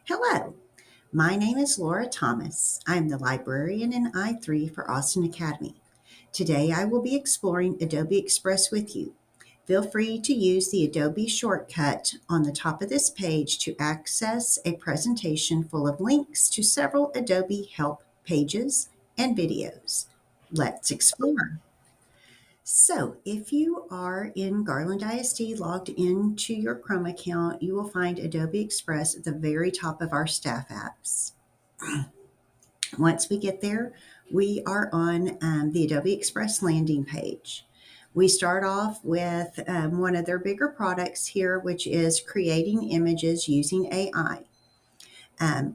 Hello, my name is Laura Thomas. I'm the librarian in I3 for Austin Academy. Today I will be exploring Adobe Express with you. Feel free to use the Adobe shortcut on the top of this page to access a presentation full of links to several Adobe help pages and videos. Let's explore. So, if you are in Garland ISD logged into your Chrome account, you will find Adobe Express at the very top of our staff apps. Once we get there, we are on the Adobe Express landing page. We start off with one of their bigger products here, which is creating images using AI.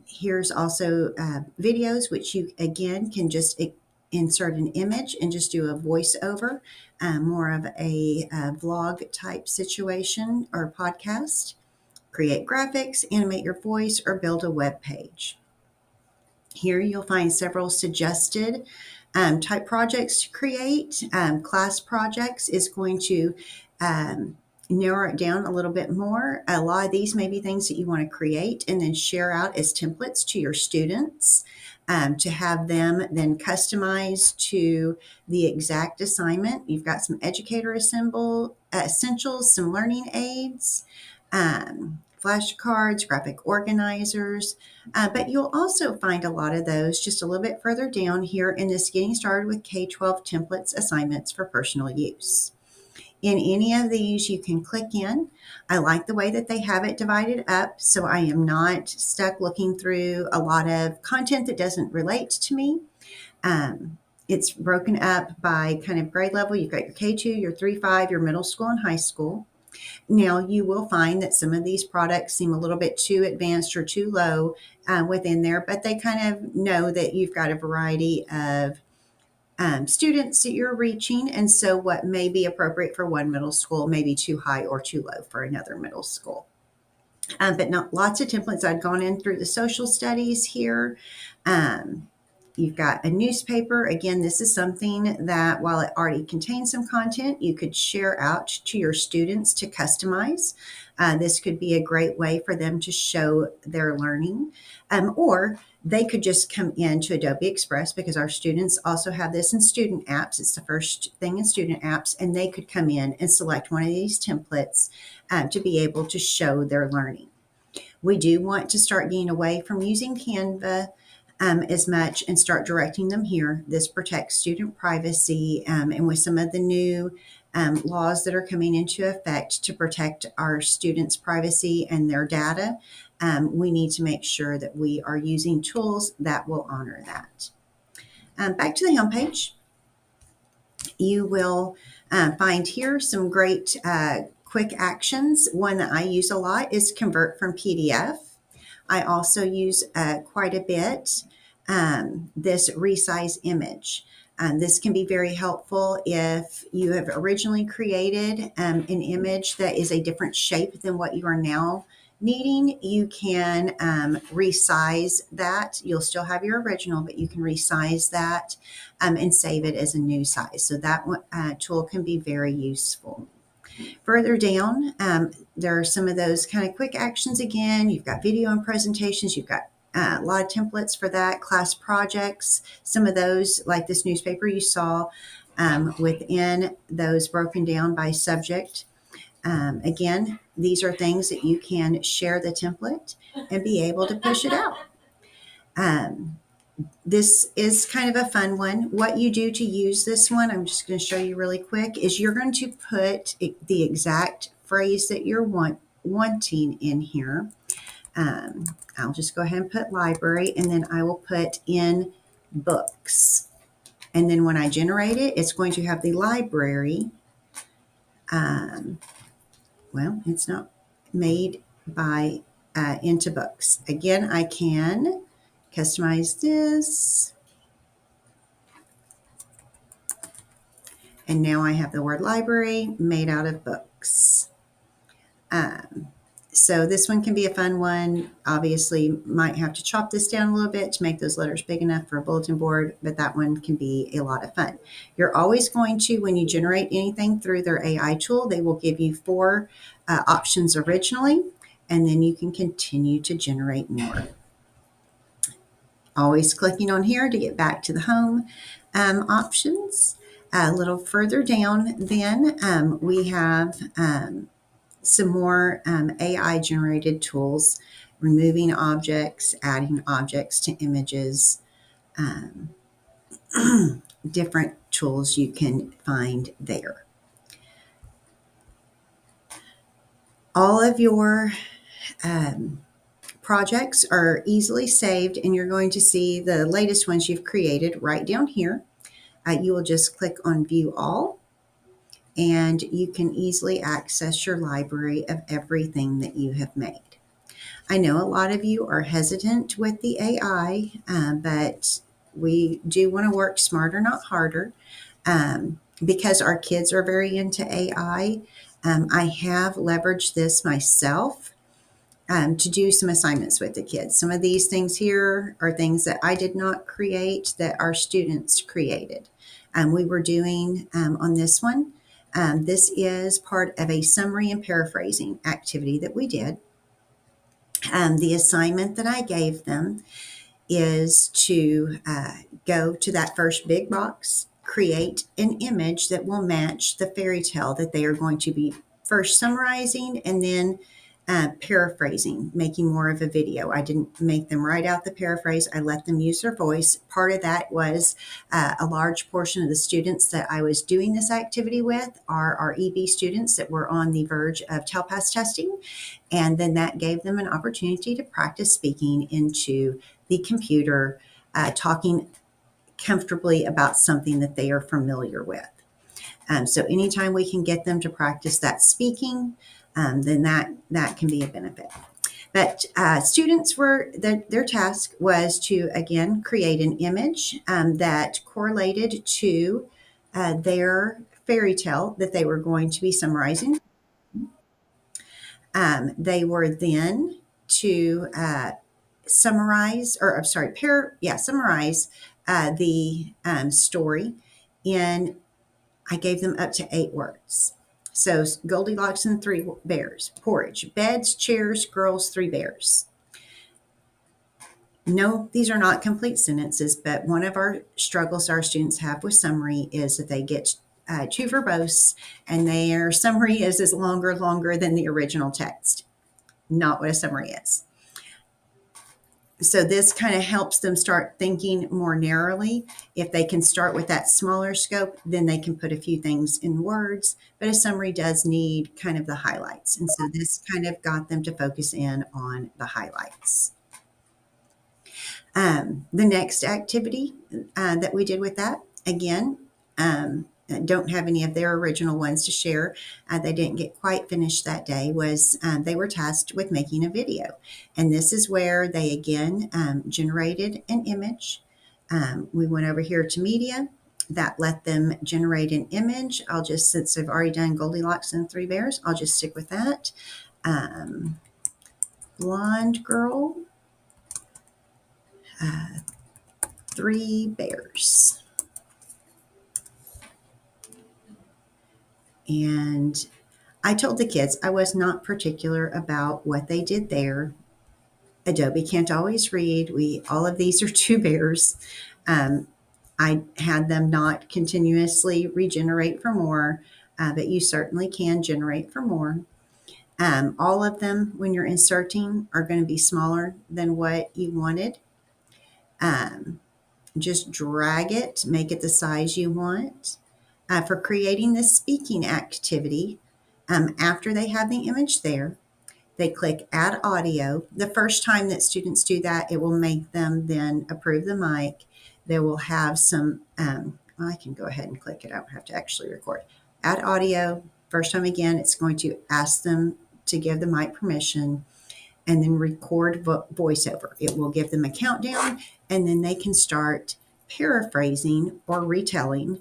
Here's also videos, which you again can just insert an image and just do a voiceover, more of a vlog type situation or podcast. Create graphics, animate your voice, or build a web page. Here you'll find several suggested type projects to create. Class projects is going to narrow it down a little bit more. A lot of these may be things that you want to create and then share out as templates to your students to have them then customize to the exact assignment. You've got some educator essentials, some learning aids, flashcards, graphic organizers, but you'll also find a lot of those just a little bit further down here in this Getting Started with K-12 Templates assignments for personal use. In any of these, you can click in. I like the way that they have it divided up, so I am not stuck looking through a lot of content that doesn't relate to me. It's broken up by kind of grade level. You've got your K2, your 3-5, your middle school and high school. Now, you will find that some of these products seem a little bit too advanced or too low within there, but they kind of know that you've got a variety of students that you're reaching. And so what may be appropriate for one middle school may be too high or too low for another middle school. But not lots of templates. I've gone in through the social studies here. You've got a newspaper. Again, this is something that while it already contains some content, you could share out to your students to customize. This could be a great way for them to show their learning, or they could just come into Adobe Express because our students also have this in student apps. It's the first thing in student apps, and they could come in and select one of these templates to be able to show their learning. We do want to start getting away from using Canva as much and start directing them here. This protects student privacy, and with some of the new laws that are coming into effect to protect our students' privacy and their data, we need to make sure that we are using tools that will honor that. Back to the homepage. You will find here some great quick actions. One that I use a lot is convert from PDF. I also use quite a bit this resize image. This can be very helpful if you have originally created an image that is a different shape than what you are now needing. You can resize that. You'll still have your original, but you can resize that and save it as a new size. So that tool can be very useful. Further down, there are some of those kind of quick actions again. You've got video and presentations. You've got a lot of templates for that, class projects. Some of those, like this newspaper you saw, within those broken down by subject. Again, these are things that you can share the template and be able to push it out. This is kind of a fun one. What you do to use this one, I'm just going to show you really quick, is you're going to put the exact phrase that you're wanting in here. I'll just go ahead and put library, and then I will put in books. And then when I generate it, it's going to have the library. Well, it's not made by into books. Again, I can customize this. And now I have the word library made out of books. So this one can be a fun one. Obviously, might have to chop this down a little bit to make those letters big enough for a bulletin board, but that one can be a lot of fun. You're always going to, when you generate anything through their AI tool, they will give you 4 options originally. and then you can continue to generate more. Always clicking on here to get back to the home options. A little further down, then we have some more AI generated tools, removing objects, adding objects to images, um, different tools you can find there. All of your projects are easily saved, and you're going to see the latest ones you've created right down here. You will just click on View All, and you can easily access your library of everything that you have made. I know a lot of you are hesitant with the AI, but we do want to work smarter, not harder. Because our kids are very into AI, I have leveraged this myself to do some assignments with the kids. Some of these things here are things that I did not create, that our students created. We were doing on this one. This is part of a summary and paraphrasing activity that we did. The assignment that I gave them is to go to that first big box, create an image that will match the fairy tale that they are going to be first summarizing and then paraphrasing, making more of a video. I didn't make them write out the paraphrase. I let them use their voice. Part of that was a large portion of the students that I was doing this activity with are our EB students that were on the verge of TELPAS testing. And then that gave them an opportunity to practice speaking into the computer, talking comfortably about something that they are familiar with. So anytime we can get them to practice that speaking, then that can be a benefit. But students were, their task was to, again, create an image that correlated to their fairy tale that they were going to be summarizing. They were then to summarize, or I'm sorry, summarize the story in, I gave them up to 8 words. So Goldilocks and the 3 bears, porridge, beds, chairs, girls, 3 bears. No, these are not complete sentences, but one of our struggles our students have with summary is that they get too verbose and their summary is longer than the original text. Not what a summary is. So this kind of helps them start thinking more narrowly. If they can start with that smaller scope, then they can put a few things in words, but a summary does need kind of the highlights. And so this kind of got them to focus in on the highlights. The next activity that we did with that, again, don't have any of their original ones to share. They didn't get quite finished that day, was they were tasked with making a video. And this is where they again generated an image. We went over here to media. That let them generate an image. I'll just, since I've already done Goldilocks and 3 bears, I'll just stick with that. Blonde girl, 3 bears. And I told the kids I was not particular about what they did there. Adobe can't always read. All of these are 2 bears. I had them not continuously regenerate for more, but you certainly can generate for more. All of them, when you're inserting, are going to be smaller than what you wanted. Just drag it, make it the size you want. For creating this speaking activity, after they have the image there, they click Add Audio. The first time that students do that, it will make them then approve the mic. They will have some, I can go ahead and click it. I don't have to actually record. Add Audio. First time again, it's going to ask them to give the mic permission and then record voiceover. It will give them a countdown, and then they can start paraphrasing or retelling.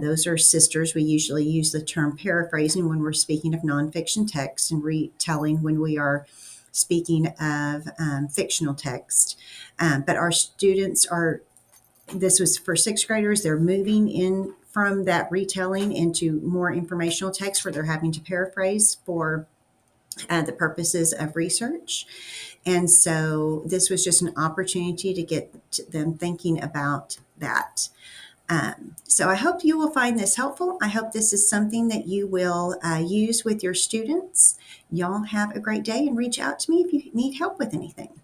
Those are sisters. We usually use the term paraphrasing when we're speaking of nonfiction text, and retelling when we are speaking of fictional text. But our students are, this was for 6th graders, they're moving in from that retelling into more informational text where they're having to paraphrase for the purposes of research. And so this was just an opportunity to get them thinking about that. So I hope you will find this helpful. I hope this is something that you will use with your students. Y'all have a great day and reach out to me if you need help with anything.